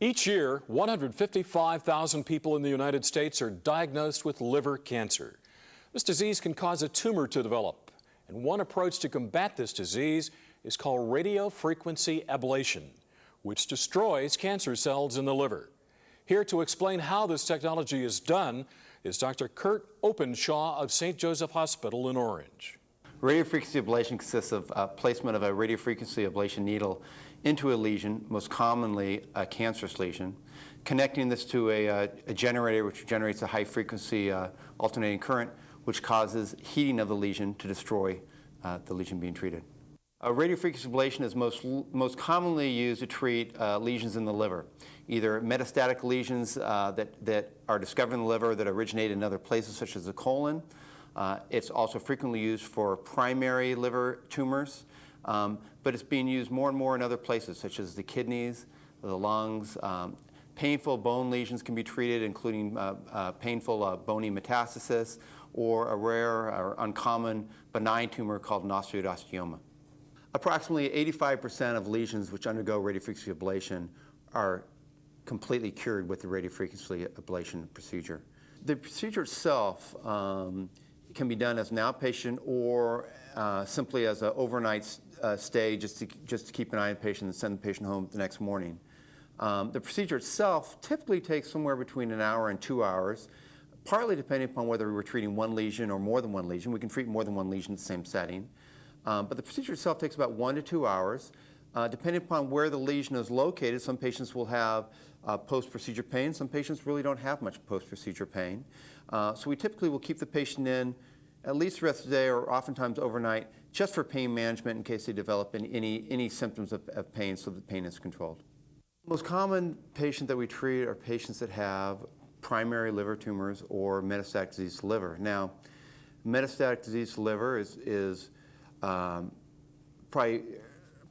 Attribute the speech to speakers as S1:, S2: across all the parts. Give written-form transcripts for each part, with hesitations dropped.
S1: Each year, 155,000 people in the United States are diagnosed with liver cancer. This disease can cause a tumor to develop, and one approach to combat this disease is called radiofrequency ablation, which destroys cancer cells in the liver. Here to explain how this technology is done is Dr. Kurt Openshaw of St. Joseph Hospital in Orange.
S2: Radiofrequency ablation consists of placement of a radiofrequency ablation needle into a lesion, most commonly a cancerous lesion, connecting this to a generator which generates a high-frequency alternating current, which causes heating of the lesion to destroy the lesion being treated. Radiofrequency ablation is most commonly used to treat lesions in the liver, either metastatic lesions that are discovered in the liver that originate in other places, such as the colon. It's also frequently used for primary liver tumors, but it's being used more and more in other places, such as the kidneys, the lungs. Painful bone lesions can be treated, including painful bony metastasis, or a rare or uncommon benign tumor called an osteodystioma. Approximately 85% of lesions which undergo radiofrequency ablation are completely cured with the radiofrequency ablation procedure. The procedure itself can be done as an outpatient or simply as an overnight stay, just to keep an eye on the patient and send the patient home the next morning. The procedure itself typically takes somewhere between an hour and 2 hours, partly depending upon whether we're treating one lesion or more than one lesion. We can treat more than one lesion in the same setting. But the procedure itself takes about 1 to 2 hours. Depending upon where the lesion is located, some patients will have post-procedure pain. Some patients really don't have much post-procedure pain. So we typically will keep the patient in at least the rest of the day or oftentimes overnight, just for pain management in case they develop any symptoms of pain, so the pain is controlled. The most common patient that we treat are patients that have primary liver tumors or metastatic disease to liver. Now, metastatic disease to liver is probably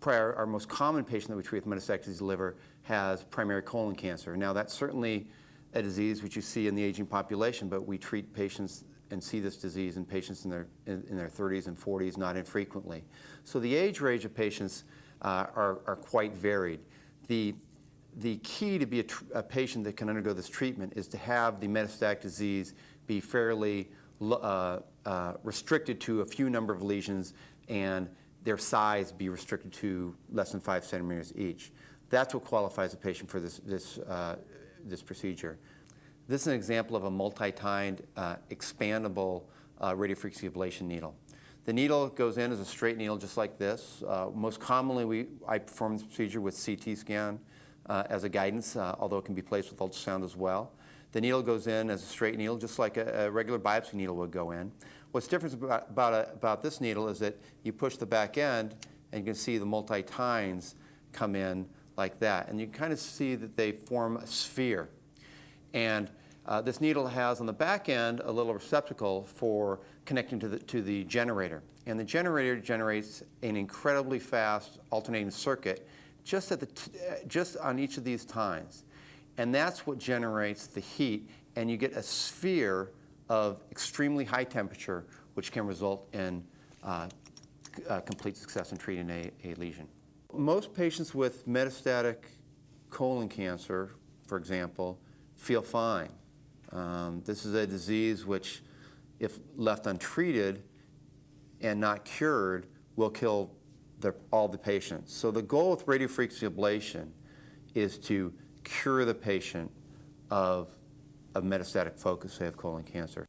S2: our most common patient that we treat with metastatic disease to liver has primary colon cancer. Now, that's certainly a disease which you see in the aging population, but we treat patients and see this disease in patients in their 30s and 40s not infrequently. So the age range of patients are quite varied. The key to be a patient that can undergo this treatment is to have the metastatic disease be fairly restricted to a few number of lesions and their size be restricted to less than 5 centimeters each. That's what qualifies a patient for this procedure. This is an example of a multi-tined expandable radiofrequency ablation needle. The needle goes in as a straight needle just like this. Most commonly I perform this procedure with CT scan as a guidance, although it can be placed with ultrasound as well. The needle goes in as a straight needle, just like a regular biopsy needle would go in. What's different about this needle is that you push the back end, and you can see the multi-tines come in like that. And you can kind of see that they form a sphere. And this needle has on the back end a little receptacle for connecting to the generator. And the generator generates an incredibly fast alternating circuit just on each of these tines. And that's what generates the heat, and you get a sphere of extremely high temperature, which can result in complete success in treating a lesion. Most patients with metastatic colon cancer, for example, feel fine. This is a disease which, if left untreated and not cured, will kill all the patients. So the goal with radiofrequency ablation is to cure the patient of metastatic focus, say, of colon cancer.